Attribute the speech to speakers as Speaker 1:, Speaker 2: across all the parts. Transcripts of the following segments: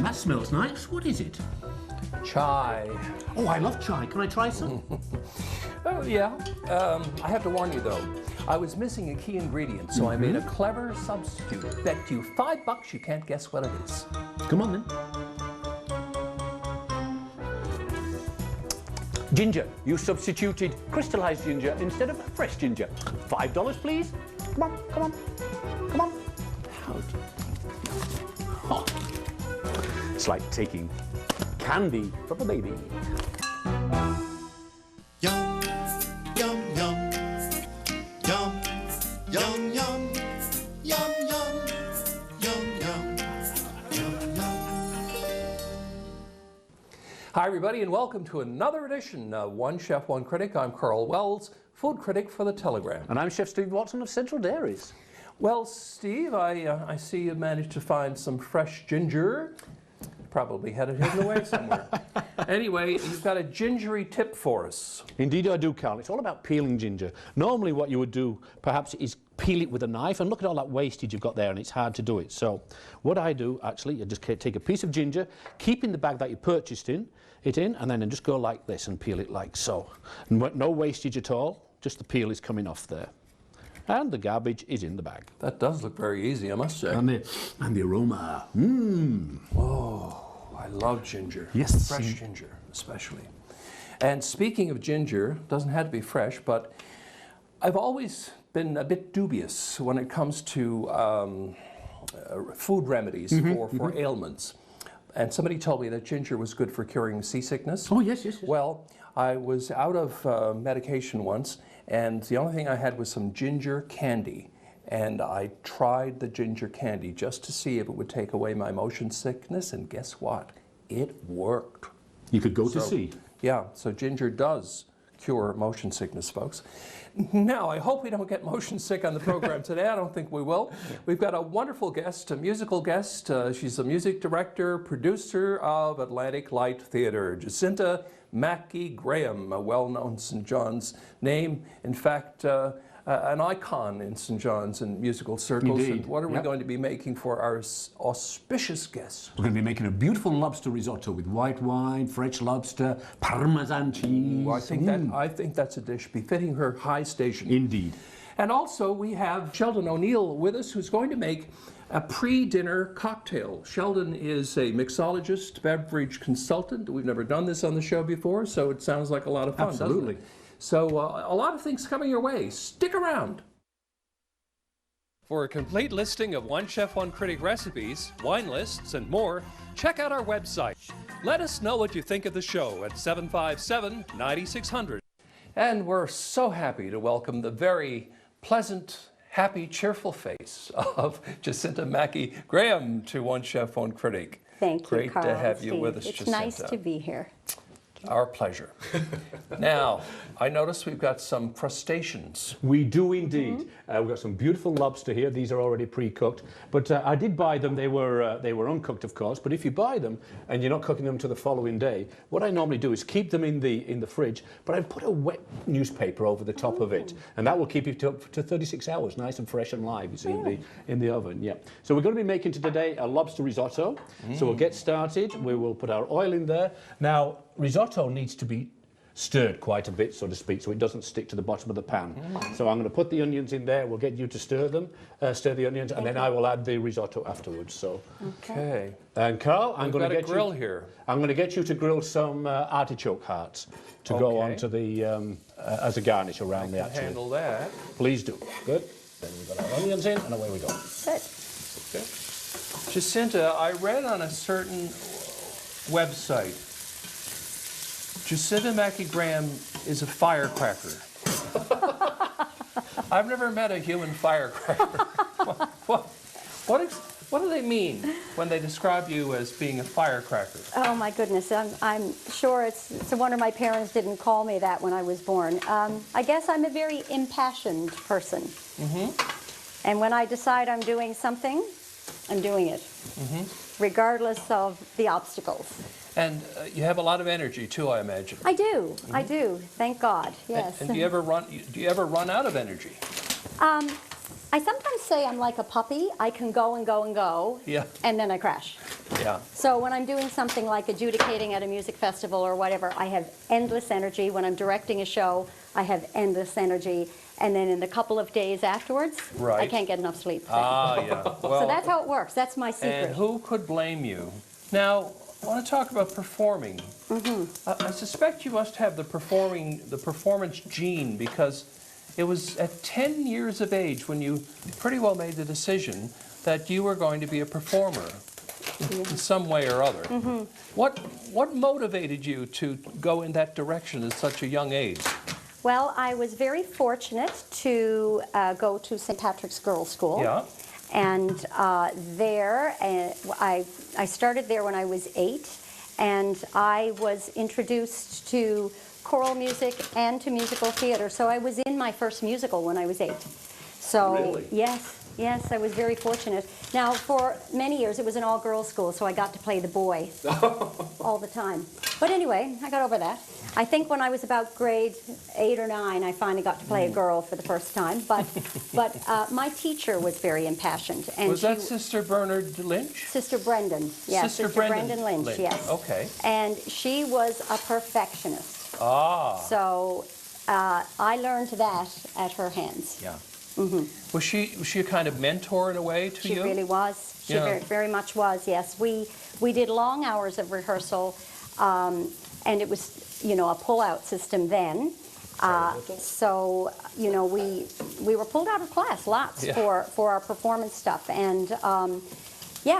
Speaker 1: that smells nice. What is it?
Speaker 2: Chai.
Speaker 1: Oh, I love chai. Can I try some?
Speaker 2: Oh, yeah. I have to warn you, though. I was missing a key ingredient, so I made a clever substitute. Bet you $5 you can't guess what it is.
Speaker 1: Come on, then.
Speaker 3: Ginger. You substituted crystallized ginger instead of fresh ginger. $5, please. Come on, come on, come on. Oh. It's like taking candy from a baby.
Speaker 4: Yum, yum, yum, yum, yum, yum, yum, yum, yum, yum, yum, yum.
Speaker 2: Hi, everybody, and welcome to another edition of One Chef, One Critic. I'm Karl Wells, food critic for The Telegram.
Speaker 3: And I'm Chef Steve Watson of Central Dairies.
Speaker 2: Well, Steve, I see you managed to find some fresh ginger. Probably had it hidden away somewhere. Anyway, you've got a gingery tip for us.
Speaker 3: Indeed I do, Karl. It's all about peeling ginger. Normally what you would do, perhaps, is peel it with a knife, and look at all that wastage you've got there, and it's hard to do it. So what I do, actually, you just take a piece of ginger, keep in the bag that you purchased it in, and then just go like this and peel it like so. And no wastage at all, just the peel is coming off there. And the garbage is in the bag.
Speaker 2: That does look very easy, I must say.
Speaker 1: And the aroma.
Speaker 2: Oh, I love ginger.
Speaker 1: Yes.
Speaker 2: Fresh ginger, especially. And speaking of ginger, doesn't have to be fresh, but I've always been a bit dubious when it comes to food remedies for ailments. And somebody told me that ginger was good for curing seasickness.
Speaker 1: Oh, yes, yes, yes.
Speaker 2: Well, I was out of medication once, and the only thing I had was some ginger candy. And I tried the ginger candy just to see if it would take away my motion sickness, and guess what? It worked.
Speaker 1: You could go to sea.
Speaker 2: Yeah, so ginger does cure motion sickness, folks. Now, I hope we don't get motion sick on the program today. I don't think we will. We've got a wonderful guest, a musical guest. She's a music director, producer of Atlantic Light Theater, Jacinta Mackey Graham, a well-known St. John's name. In fact, an icon in St. John's and musical circles.
Speaker 1: Indeed.
Speaker 2: And what are we going to be making for our auspicious guest?
Speaker 1: We're going to be making a beautiful lobster risotto with white wine, fresh lobster, Parmesan cheese.
Speaker 2: Well, I think that's a dish befitting her high station.
Speaker 1: Indeed.
Speaker 2: And also we have Sheldon O'Neill with us, who's going to make a pre-dinner cocktail. Sheldon is a mixologist, beverage consultant. We've never done this on the show before, so it sounds like a lot of fun,
Speaker 1: Absolutely.
Speaker 2: doesn't it? So a lot of things coming your way. Stick around. For a complete listing of One Chef, One Critic recipes, wine lists, and more, check out our website. Let us know what you think of the show at 757-9600. And we're so happy to welcome the very pleasant, happy, cheerful face of Jacinta Mackey Graham to One Chef, One Critic.
Speaker 5: Thank you,
Speaker 2: Great
Speaker 5: Karl
Speaker 2: to have
Speaker 5: and
Speaker 2: you
Speaker 5: Steve.
Speaker 2: with us,
Speaker 5: It's
Speaker 2: Jacinta.
Speaker 5: nice to be here.
Speaker 2: Our pleasure. Now, I notice we've got some crustaceans.
Speaker 3: We do indeed. We've got some beautiful lobster here. These are already pre-cooked, but I did buy them. They were uncooked, of course. But if you buy them and you're not cooking them to the following day, what I normally do is keep them in the fridge. But I put a wet newspaper over the top of it, and that will keep it up to 36 hours, nice and fresh and live. You see, in the oven. Yeah. So we're going to be making today a lobster risotto. So we'll get started. We will put our oil in there now. Risotto needs to be stirred quite a bit, so to speak, so it doesn't stick to the bottom of the pan. So I'm going to put the onions in there. We'll get you to stir them, stir the onions, and then I will add the risotto afterwards. So,
Speaker 2: Okay.
Speaker 3: and Karl, I'm going to get
Speaker 2: grill here.
Speaker 3: I'm going to get you to grill some artichoke hearts to go onto the as a garnish around the actual.
Speaker 2: Handle that.
Speaker 3: Please do. Good. Then we've got our onions in, and away we go.
Speaker 5: Good.
Speaker 2: Okay. Jacinta, I read on a certain website, Jacinta Mackey Graham is a firecracker. I've never met a human firecracker. What do they mean when they describe you as being a firecracker?
Speaker 5: Oh my goodness, I'm sure it's a wonder my parents didn't call me that when I was born. I guess I'm a very impassioned person. And when I decide I'm doing something, I'm doing it, regardless of the obstacles.
Speaker 2: And you have a lot of energy too, I imagine.
Speaker 5: I do. I do. Thank God. Yes.
Speaker 2: And do you ever run out of energy?
Speaker 5: I sometimes say I'm like a puppy. I can go and go and go,
Speaker 2: Yeah.
Speaker 5: and then I crash.
Speaker 2: Yeah.
Speaker 5: So when I'm doing something like adjudicating at a music festival or whatever, I have endless energy. When I'm directing a show, I have endless energy. And then in the couple of days afterwards, I
Speaker 2: Right.
Speaker 5: can't get enough sleep.
Speaker 2: Yeah. Well,
Speaker 5: So that's how it works. That's my secret.
Speaker 2: and who could blame you? Now, I want to talk about performing. I suspect you must have the performance gene, because it was at 10 years of age when you pretty well made the decision that you were going to be a performer in some way or other. What motivated you to go in that direction at such a young age?
Speaker 5: Well, I was very fortunate to go to St. Patrick's Girls' School.
Speaker 2: Yeah.
Speaker 5: And there, I started there when I was 8, and I was introduced to choral music and to musical theater. So I was in my first musical when I was 8. So
Speaker 2: Really?
Speaker 5: yes, I was very fortunate. Now, for many years, it was an all-girls school, so I got to play the boy all the time. But anyway, I got over that. I think when I was about grade 8 or 9, I finally got to play a girl for the first time. But my teacher was very impassioned. And
Speaker 2: Was that Sister Bernard Lynch?
Speaker 5: Sister Brendan? Yes,
Speaker 2: Sister Brendan
Speaker 5: Lynch, yes.
Speaker 2: Okay.
Speaker 5: And she was a perfectionist.
Speaker 2: Ah.
Speaker 5: So I learned that at her hands.
Speaker 2: Yeah. Was she a kind of mentor in a way to you?
Speaker 5: She really was. She
Speaker 2: Yeah.
Speaker 5: very, very much was, yes. We did long hours of rehearsal, and it was, a pull-out system then. So, we were pulled out of class lots
Speaker 2: Yeah.
Speaker 5: for our performance stuff. And,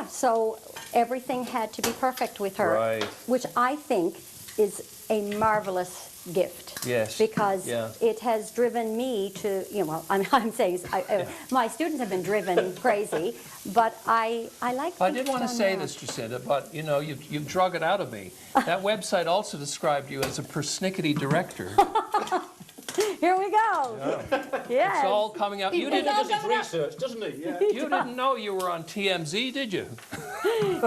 Speaker 5: so everything had to be perfect with her,
Speaker 2: Right.
Speaker 5: which I think is a marvelous gift.
Speaker 2: Yes.
Speaker 5: Because
Speaker 2: Yeah.
Speaker 5: it has driven me to, I'm saying my students have been driven crazy, but I like
Speaker 2: I
Speaker 5: to
Speaker 2: did want to
Speaker 5: turn
Speaker 2: say
Speaker 5: around.
Speaker 2: this, Jacinta, but you've drug it out of me. That website also described you as a persnickety director.
Speaker 5: Here we go. Yes.
Speaker 2: It's all coming out. You
Speaker 5: It's
Speaker 2: didn't,
Speaker 5: all
Speaker 3: Does his
Speaker 5: coming up.
Speaker 3: research, doesn't he? Yeah.
Speaker 2: you didn't know you were on TMZ, did you?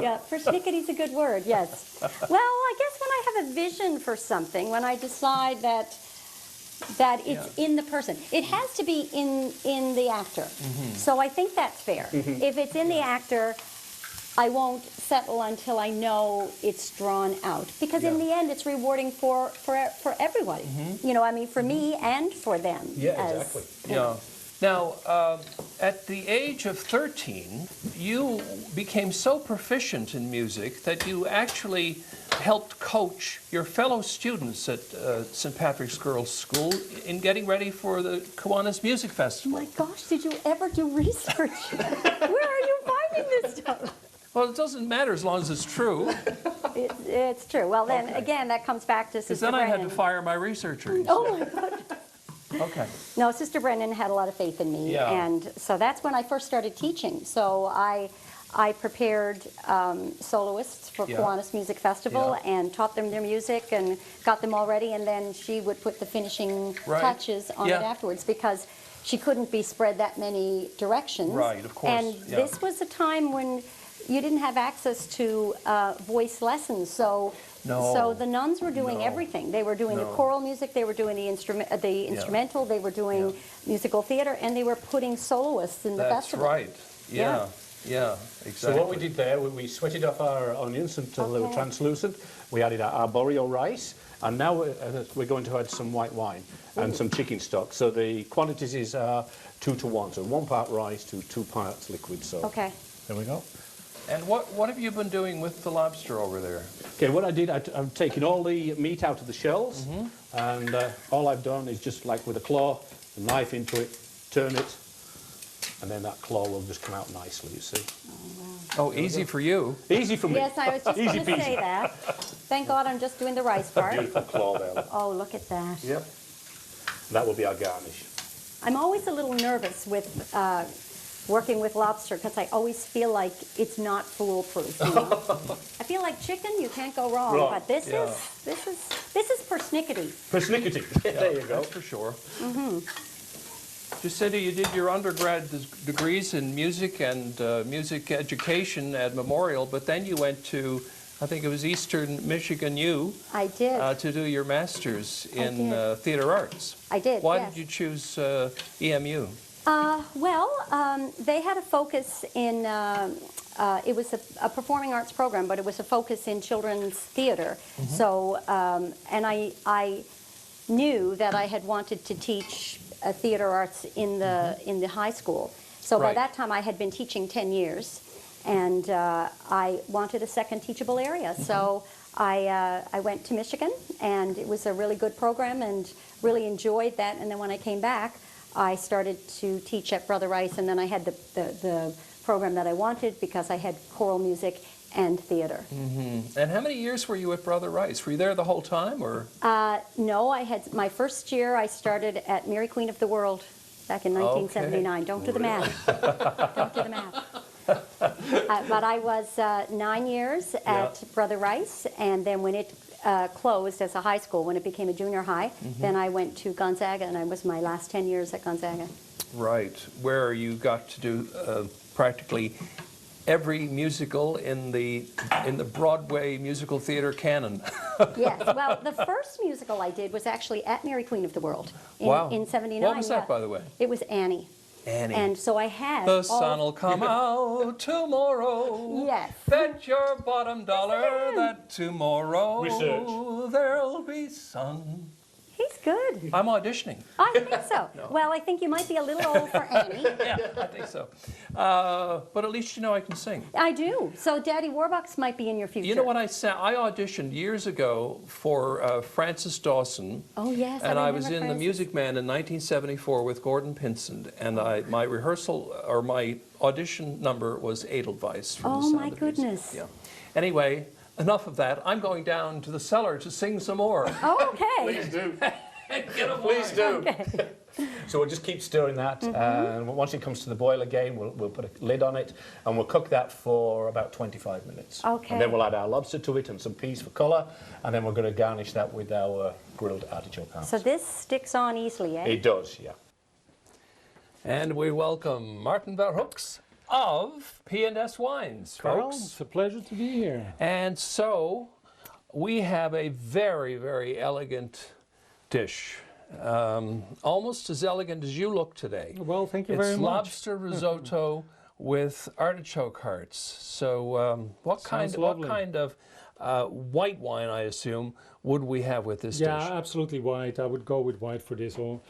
Speaker 5: Yeah, persnickety's a good word, yes. Well, I guess when I have a vision for something, when I decide that it's in the person, it has to be in the actor. So I think that's fair. If it's in the actor, I won't settle until I know it's drawn out. Because in the end, it's rewarding for everybody. For me and for them.
Speaker 3: Yeah, exactly.
Speaker 2: Yeah. Now, at the age of 13, you became so proficient in music that you actually helped coach your fellow students at St. Patrick's Girls' School in getting ready for the Kiwanis Music Festival.
Speaker 5: My gosh, did you ever do research? Where are you finding this stuff?
Speaker 2: Well, it doesn't matter as long as it's true,
Speaker 5: It's true. Well, then, again, that comes back to
Speaker 2: because
Speaker 5: Sister
Speaker 2: then I had to
Speaker 5: Brennan.
Speaker 2: fire my researchers.
Speaker 5: Oh, my God.
Speaker 2: Okay.
Speaker 5: No, Sister Brennan had a lot of faith in me,
Speaker 2: Yeah.
Speaker 5: and so that's when I first started teaching. So I prepared soloists for
Speaker 2: Yeah.
Speaker 5: Kiwanis Music Festival
Speaker 2: Yeah.
Speaker 5: and taught them their music and got them all ready, and then she would put the finishing
Speaker 2: Right.
Speaker 5: touches on
Speaker 2: Yeah.
Speaker 5: it afterwards because she couldn't be spread that many directions.
Speaker 2: Right, of course,
Speaker 5: And
Speaker 2: yeah.
Speaker 5: this was a time when you didn't have access to voice lessons, so
Speaker 2: No.
Speaker 5: so the nuns were doing
Speaker 2: No.
Speaker 5: everything. They were doing
Speaker 2: No.
Speaker 5: the choral music, they were doing the instrumental, they were doing musical theater, and they were putting soloists in the
Speaker 2: That's
Speaker 5: festival.
Speaker 2: right. Yeah. Yeah, exactly.
Speaker 3: So what we did there, we sweated off our onions until they were
Speaker 5: Okay.
Speaker 3: translucent. We added our arborio rice, and now we're going to add some white wine and some chicken stock. So the quantities is 2 to 1, so 1 part rice to 2 parts liquid. So
Speaker 5: Okay.
Speaker 3: there we go.
Speaker 2: And what have you been doing with the lobster over there?
Speaker 3: Okay, what I did, I've taken all the meat out of the shells, and all I've done is just like with a claw, a knife into it, turn it, and then that claw will just come out nicely, you see.
Speaker 2: Oh, easy for you.
Speaker 3: Easy for me.
Speaker 5: Yes, I was just
Speaker 3: Easy
Speaker 5: going to
Speaker 3: peasy.
Speaker 5: say that. Thank God I'm just doing the rice part.
Speaker 3: Beautiful claw there. look.
Speaker 5: Oh, look at that.
Speaker 3: Yep. That will be our garnish.
Speaker 5: I'm always a little nervous with working with lobster because I always feel like it's not foolproof. You know? I feel like chicken, you can't go wrong,
Speaker 3: Right.
Speaker 5: but this is persnickety.
Speaker 3: Persnickety. There you go.
Speaker 2: That's for sure. Jacinta, you did your undergrad degrees in music and music education at Memorial, but then you went to, I think it was Eastern Michigan U,
Speaker 5: I did.
Speaker 2: to do your master's in
Speaker 5: did.
Speaker 2: theater arts.
Speaker 5: I did.
Speaker 2: Why
Speaker 5: yes.
Speaker 2: did you choose EMU?
Speaker 5: They had a focus in, it was a performing arts program, but it was a focus in children's theater. So, and I knew that I had wanted to teach theater arts in the high school. So by that time I had been teaching 10 years, and I wanted a second teachable area. So I went to Michigan, and it was a really good program and really enjoyed that. And then when I came back, I started to teach at Brother Rice, and then I had the program that I wanted because I had choral music and theater.
Speaker 2: And how many years were you at Brother Rice? Were you there the whole time, or?
Speaker 5: No, I had my first year. I started at Mary Queen of the World back in 1979. Don't do the math. Don't do the math. But I was 9 years at Brother Rice, and then when it closed as a high school, when it became a junior high, then I went to Gonzaga, and I was my last 10 years at Gonzaga.
Speaker 2: Right, where you got to do practically every musical in the Broadway musical theater canon.
Speaker 5: Yes, well, the first musical I did was actually at Mary Queen of the World in '79.
Speaker 2: What was that, by the way?
Speaker 5: It was Annie.
Speaker 2: Annie.
Speaker 5: And so I had
Speaker 2: The sun'll come out tomorrow.
Speaker 5: Yes.
Speaker 2: Bet your bottom dollar that tomorrow
Speaker 3: Research.
Speaker 2: there'll be sun.
Speaker 5: He's good.
Speaker 2: I'm auditioning.
Speaker 5: I think so. Well, I think you might be a little old for Annie.
Speaker 2: Yeah, I think so. But at least you know I can sing.
Speaker 5: I do. So Daddy Warbucks might be in your future.
Speaker 2: You know what I auditioned years ago for Francis Dawson.
Speaker 5: Oh, yes.
Speaker 2: And I was
Speaker 5: remember
Speaker 2: in The
Speaker 5: Francis.
Speaker 2: Music Man in 1974 with Gordon Pinsent. And my rehearsal, or my audition number was Edelweiss from The
Speaker 5: Oh,
Speaker 2: Sound
Speaker 5: my
Speaker 2: of Music.
Speaker 5: goodness.
Speaker 2: Yeah. Anyway, enough of that. I'm going down to the cellar to sing some more.
Speaker 5: Oh, okay.
Speaker 3: Please do.
Speaker 2: Get a
Speaker 3: Please do.
Speaker 5: Okay.
Speaker 3: So we'll just keep stirring that, and once it comes to the boil again, we'll put a lid on it, and we'll cook that for about 25 minutes.
Speaker 5: Okay.
Speaker 3: And then we'll add our lobster to it and some peas for colour, and then we're going to garnish that with our grilled artichoke halves.
Speaker 5: So this sticks on easily, eh?
Speaker 3: It does, yeah.
Speaker 2: And we welcome Martin Verhoeks of P&S Wines,
Speaker 6: Karl,
Speaker 2: folks.
Speaker 6: it's a pleasure to be here.
Speaker 2: And so we have a very, very elegant dish. Almost as elegant as you look today.
Speaker 6: Well, thank you very
Speaker 2: It's
Speaker 6: much.
Speaker 2: lobster risotto with artichoke hearts. So what kind of white wine, I assume, would we have with this
Speaker 6: Yeah,
Speaker 2: dish?
Speaker 6: absolutely white. I would go with white for this one,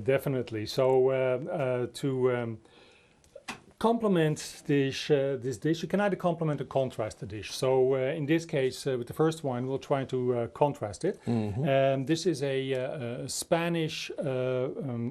Speaker 6: definitely. So to complement this dish, you can either complement or contrast the dish. So in this case, with the first wine, we'll try to contrast it. This is a Spanish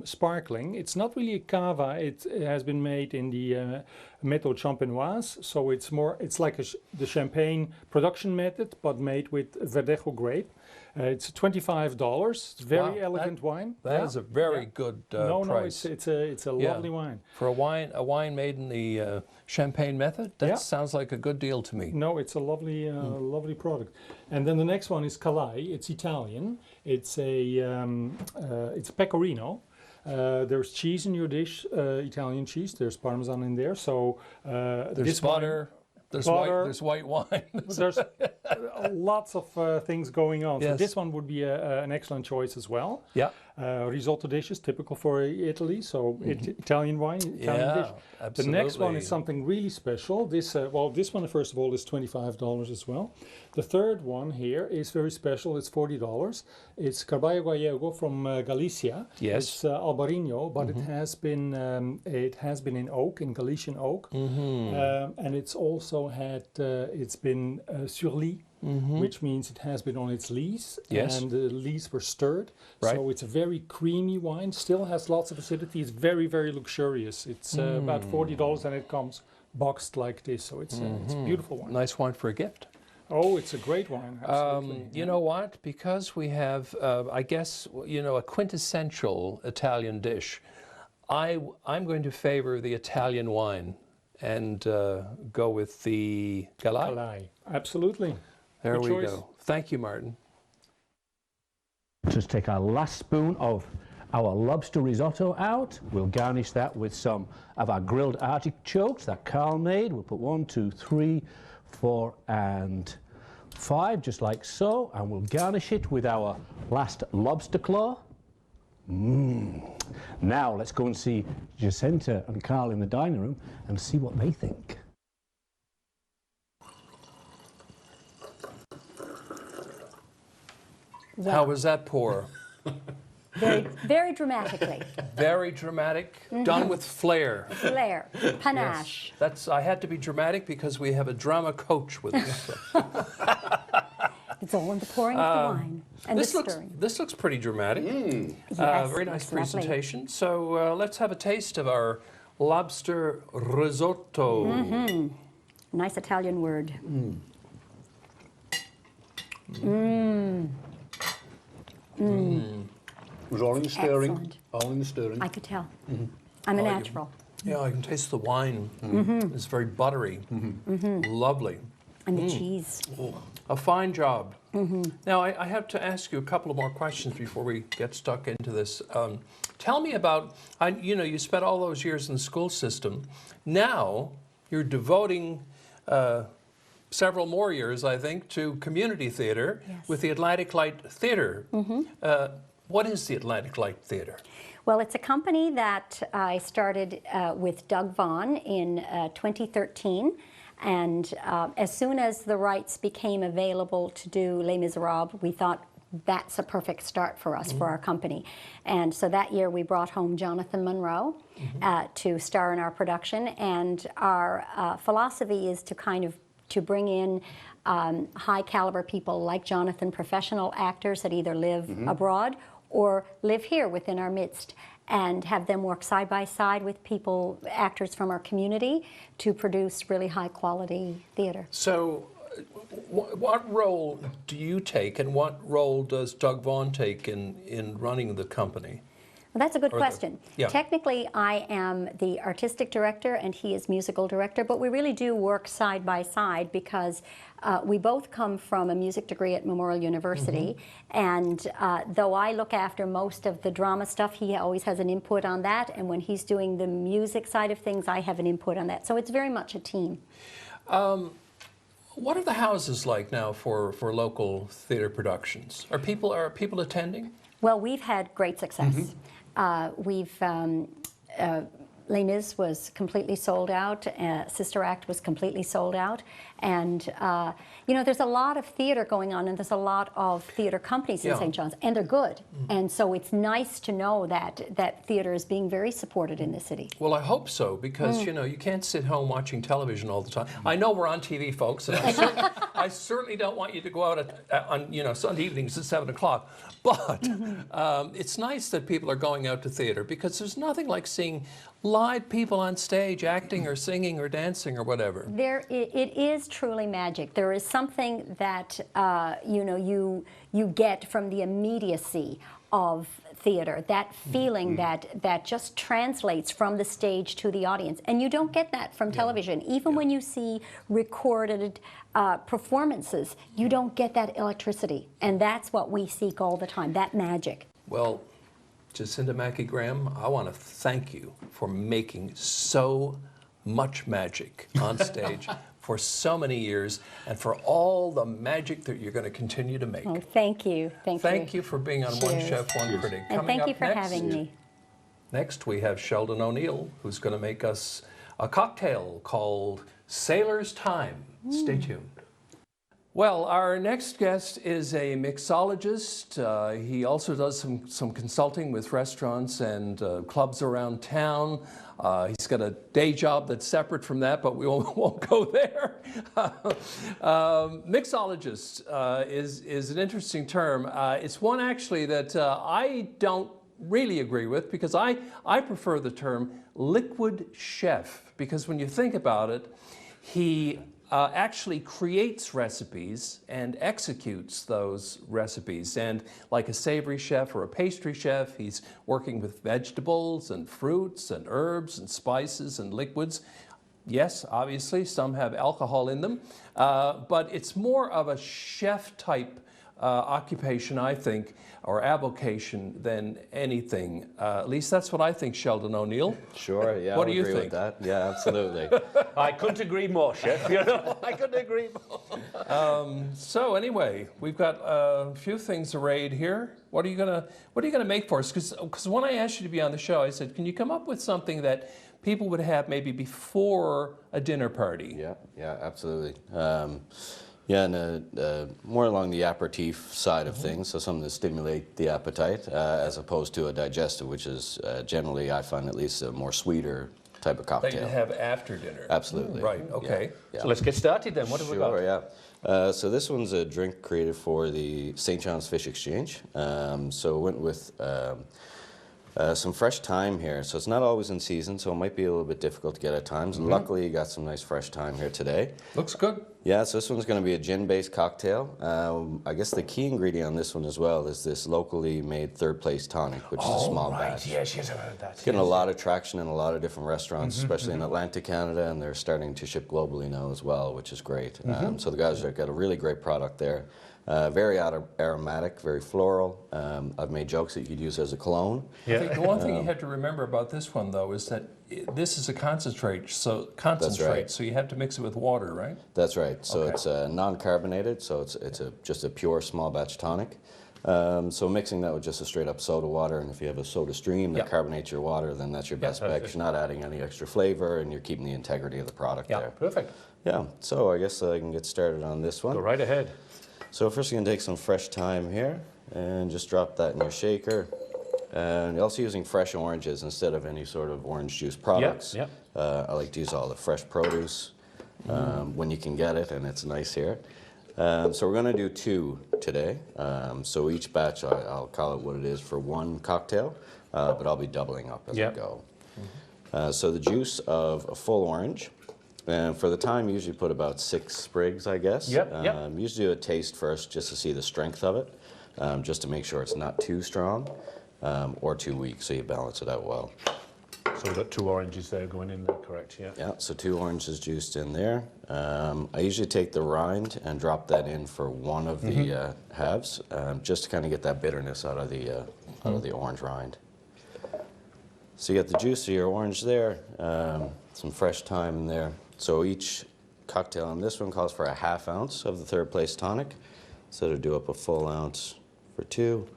Speaker 6: sparkling. It's not really a cava. It has been made in the méthode champenoise. So it's like the champagne production method, but made with Verdejo grape. It's $25. It's very elegant wine.
Speaker 2: That is a very good price.
Speaker 6: It's a lovely wine.
Speaker 2: For a wine made in the champagne method, that sounds like a good deal to me.
Speaker 6: No, it's a lovely, lovely product. And then the next one is Calais. It's Italian. It's it's pecorino. There's cheese in your dish, Italian cheese. There's Parmesan in there. So
Speaker 2: There's butter. There's white wine.
Speaker 6: There's lots of things going on. So
Speaker 2: Yes.
Speaker 6: this one would be an excellent choice as well.
Speaker 2: Yeah.
Speaker 6: Risotto dishes, typical for Italy. So Italian wine, Italian dish. The next one
Speaker 2: absolutely.
Speaker 6: is something really special. This one, first of all, is $25 as well. The third one here is very special. It's $40. It's Carballo Gallego from Galicia.
Speaker 2: Yes.
Speaker 6: It's Albarino, but it has been in oak, in Galician oak, and it's also it's been sur lit. Which means it has been on its lees,
Speaker 2: Yes.
Speaker 6: and the lees were stirred.
Speaker 2: Right.
Speaker 6: So it's a very creamy wine, still has lots of acidity. It's very, very luxurious. It's about $40 and it comes boxed like this. So it's a beautiful wine.
Speaker 2: Nice wine for a gift.
Speaker 6: Oh, it's a great wine, absolutely.
Speaker 2: You know what? Because we have, I guess, a quintessential Italian dish, I'm going to favor the Italian wine and go with the Calais.
Speaker 6: Calais. Absolutely.
Speaker 2: There
Speaker 6: Good
Speaker 2: we
Speaker 6: choice.
Speaker 2: go. Thank you, Martin.
Speaker 1: Just take our last spoon of our lobster risotto out. We'll garnish that with some of our grilled artichokes that Karl made. We'll put 1, 2, 3, 4, and 5, just like so. And we'll garnish it with our last lobster claw. Now let's go and see Jacinta and Karl in the dining room and see what they think.
Speaker 2: How was that pour?
Speaker 5: Very, very dramatically.
Speaker 2: Very dramatic, done with flair.
Speaker 5: Flair, panache.
Speaker 2: That's. I had to be dramatic because we have a drama coach with us.
Speaker 5: It's all in the pouring of the wine and the stirring.
Speaker 2: This looks pretty dramatic.
Speaker 5: Yes,
Speaker 2: very nice
Speaker 5: lovely.
Speaker 2: presentation. So let's have a taste of our lobster risotto.
Speaker 5: Nice Italian word.
Speaker 3: It was all in the stirring.
Speaker 5: Excellent.
Speaker 3: All in the stirring.
Speaker 5: I could tell. I'm a natural.
Speaker 2: Yeah, I can taste the wine. It's very buttery. Lovely.
Speaker 5: And the cheese.
Speaker 2: A fine job. Now, I have to ask you a couple of more questions before we get stuck into this. Tell me about, you spent all those years in the school system. Now, you're devoting several more years, I think, to community theater with the Atlantic Light Theater. What is the Atlantic Light Theater?
Speaker 5: Well, it's a company that I started with Doug Vaughn in 2013. And as soon as the rights became available to do Les Miserables, we thought that's a perfect start for us, for our company. And so that year we brought home Jonathan Monroe to star in our production. And our philosophy is to bring in high caliber people like Jonathan, professional actors that either live abroad or live here within our midst, and have them work side by side with people, actors from our community, to produce really high quality theater.
Speaker 2: So what role do you take, and what role does Doug Vaughn take in running the company?
Speaker 5: Well, that's a good question.
Speaker 2: Yeah.
Speaker 5: Technically, I am the artistic director and he is musical director, but we really do work side by side because we both come from a music degree at Memorial University, and though I look after most of the drama stuff, he always has an input on that, and when he's doing the music side of things, I have an input on that. So it's very much a team.
Speaker 2: What are the houses like now for local theater productions? Are people attending?
Speaker 5: Well, we've had great success. Les Mis was completely sold out, Sister Act was completely sold out, and there's a lot of theater going on, and there's a lot of theater companies in St. John's, and they're good, and so it's nice to know that theater is being very supported in the city.
Speaker 2: Well, I hope so, because you can't sit home watching television all the time. I know we're on TV, folks, and I certainly don't want you to go out on Sunday evenings at 7 o'clock, but it's nice that people are going out to theater, because there's nothing like seeing live people on stage acting or singing or dancing or whatever.
Speaker 5: It is truly magic. There is something that you get from the immediacy of theater, that feeling that just translates from the stage to the audience. And you don't get that from television. Even when you see recorded performances, you don't get that electricity. And that's what we seek all the time, that magic.
Speaker 2: Well, Jacinta Mackey Graham, I want to thank you for making so much magic on stage for so many years, and for all the magic that you're going to continue to make.
Speaker 5: Oh, thank you. Thank you
Speaker 2: for being on One Chef, One Critic.
Speaker 5: And
Speaker 2: Coming
Speaker 5: thank you
Speaker 2: up
Speaker 5: for
Speaker 2: next,
Speaker 5: having me.
Speaker 2: Next, we have Sheldon O'Neill, who's going to make us a cocktail called Sailor's Thyme. Stay tuned. Well, our next guest is a mixologist. He also does some consulting with restaurants and clubs around town. He's got a day job that's separate from that, but we won't go there. Mixologist is an interesting term. It's one actually that I don't really agree with, because I prefer the term liquid chef, because when you think about it, he actually creates recipes and executes those recipes. And like a savory chef or a pastry chef, he's working with vegetables and fruits and herbs and spices and liquids. Yes, obviously, some have alcohol in them, but it's more of a chef type occupation, I think, or avocation than anything. At least that's what I think, Sheldon O'Neill.
Speaker 7: Sure, yeah,
Speaker 2: What
Speaker 7: I
Speaker 2: do you
Speaker 7: agree
Speaker 2: think?
Speaker 7: with that. Yeah, absolutely.
Speaker 3: I couldn't agree more, Chef. You know, I couldn't agree more.
Speaker 2: So anyway, we've got a few things arrayed here. What are you gonna make for us? Because when I asked you to be on the show, I said, can you come up with something that people would have maybe before a dinner party?
Speaker 7: Yeah, absolutely. Yeah, and more along the aperitif side of things, so something to stimulate the appetite, as opposed to a digestive, which is generally, I find at least, a more sweeter type of
Speaker 2: That you
Speaker 7: cocktail.
Speaker 2: have after dinner.
Speaker 7: Absolutely.
Speaker 2: Right, okay.
Speaker 7: Yeah.
Speaker 3: So let's get started then. What have we got?
Speaker 7: Sure, yeah. So this one's a drink created for the St. John's Fish Exchange. So went with some fresh thyme here. So it's not always in season, so it might be a little bit difficult to get at times. Luckily, you got some nice fresh thyme here today.
Speaker 2: Looks good.
Speaker 7: Yeah, so this one's going to be a gin-based cocktail. I guess the key ingredient on this one as well is this locally made third place tonic, which is a small batch.
Speaker 3: Yes, I've heard that.
Speaker 7: It's getting a lot of traction in a lot of different restaurants, especially in Atlantic Canada, and they're starting to ship globally now as well, which is great. So the guys have got a really great product there. Very aromatic, very floral. I've made jokes that you could use as a cologne.
Speaker 2: I think the one thing you have to remember about this one, though, is that this is a concentrate, so you have to mix it with water, right?
Speaker 7: That's right. So
Speaker 2: Okay.
Speaker 7: it's non-carbonated, so it's just a pure small batch tonic. So mixing that with just a straight up soda water, and if you have a soda stream that carbonates your water, then that's your best bet. 'Cause you're not adding any extra flavor, and you're keeping the integrity of the product there.
Speaker 3: Perfect.
Speaker 7: Yeah. So I guess I can get started on this one.
Speaker 3: Go right ahead.
Speaker 7: So first you're going to take some fresh thyme here and just drop that in your shaker. And you're also using fresh oranges instead of any sort of orange juice products.
Speaker 3: Yep.
Speaker 7: I like to use all the fresh produce when you can get it, and it's nice here. So we're going to do 2 today. So each batch, I'll call it what it is for one cocktail, but I'll be doubling up as I go. So the juice of a full orange. And for the thyme, you usually put about 6 sprigs, I guess. Usually do a taste first just to see the strength of it, just to make sure it's not too strong or too weak, so you balance it out well.
Speaker 3: So we've got 2 oranges there going in there, correct? Yeah.
Speaker 7: Yeah, so 2 oranges juiced in there. I usually take the rind and drop that in for one of the halves, just to kind of get that bitterness out of the orange rind. So you got the juice of your orange there, some fresh thyme in there. So each cocktail on this one calls for a ½ ounce of the third place tonic. So to do up a full ounce for 2.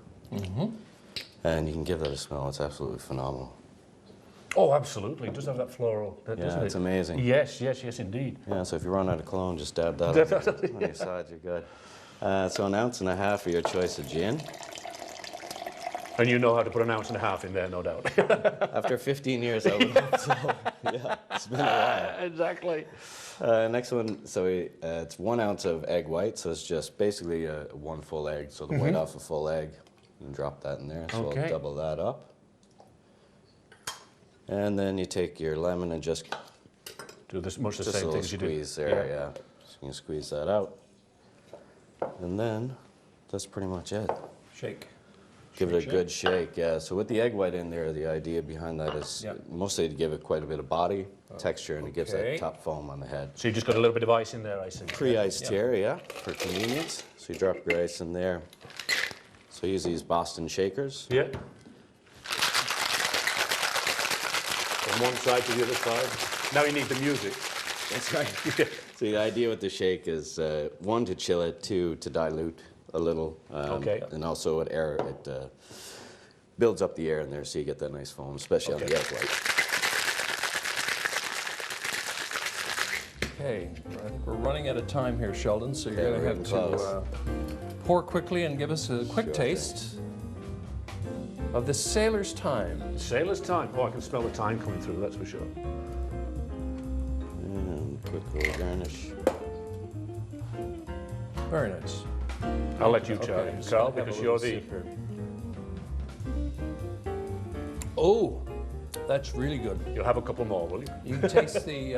Speaker 7: And you can give that a smell. It's absolutely phenomenal.
Speaker 3: Oh, absolutely. It does have that floral, doesn't
Speaker 7: Yeah,
Speaker 3: it?
Speaker 7: it's amazing.
Speaker 3: Yes, indeed.
Speaker 7: Yeah, so if you run out of cologne, just dab that on your side, you're good. So an ounce and a half of your choice of gin.
Speaker 3: And you know how to put an ounce and a half in there, no doubt.
Speaker 7: After 15 years, I would hope so. Yeah, it's been a while.
Speaker 3: Exactly.
Speaker 7: Next one, so it's 1 ounce of egg white, so it's just basically 1 full egg, so the white off a full egg. And drop that in there, so we'll double that up. And then you take your lemon and just
Speaker 3: Do this much the
Speaker 7: just a
Speaker 3: same
Speaker 7: little
Speaker 3: things you do.
Speaker 7: squeeze there, yeah. So you can squeeze that out. And then that's pretty much it.
Speaker 2: Shake.
Speaker 7: Give it a good shake, yeah. So with the egg white in there, the idea behind that is
Speaker 2: Yep.
Speaker 7: mostly to give it quite a bit of body, texture, and it gives
Speaker 2: Okay.
Speaker 7: that top foam on the head.
Speaker 3: So you just got a little bit of ice in there, I see.
Speaker 7: Pre-iced here, yeah, for convenience. So you drop your ice in there. So use these Boston shakers.
Speaker 3: Yeah. From one side to the other side. Now you need the music.
Speaker 7: That's right. So the idea with the shake is 1, to chill it, 2, to dilute a little, and also it builds up the air in there, so you get that nice foam, especially on the egg white.
Speaker 2: Okay, we're running out of time here, Sheldon, so you're
Speaker 7: Okay,
Speaker 2: going to
Speaker 7: we're
Speaker 2: have
Speaker 7: getting
Speaker 2: to
Speaker 7: close.
Speaker 2: pour quickly and give us a quick
Speaker 7: Sure
Speaker 2: taste of the sailor's thyme.
Speaker 3: Sailor's thyme. Oh, I can smell the thyme coming through, that's for sure.
Speaker 7: And quick little garnish.
Speaker 2: Very nice.
Speaker 3: I'll let you try
Speaker 2: Okay,
Speaker 3: it,
Speaker 2: just
Speaker 3: Karl,
Speaker 2: have a
Speaker 3: because
Speaker 2: little
Speaker 3: you're the...
Speaker 2: sip here. Oh, that's really good.
Speaker 3: You'll have a couple more, will you?
Speaker 2: You can taste the,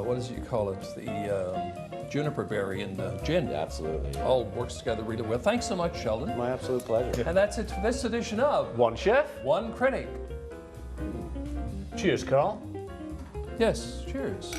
Speaker 2: what is it you call it? The juniper berry in the gin.
Speaker 7: Absolutely. Yeah.
Speaker 2: All works together really well. Thanks so much, Sheldon.
Speaker 7: My absolute pleasure.
Speaker 2: And that's it for this edition of
Speaker 3: One Chef.
Speaker 2: One Critic.
Speaker 3: Cheers, Karl.
Speaker 2: Yes, cheers.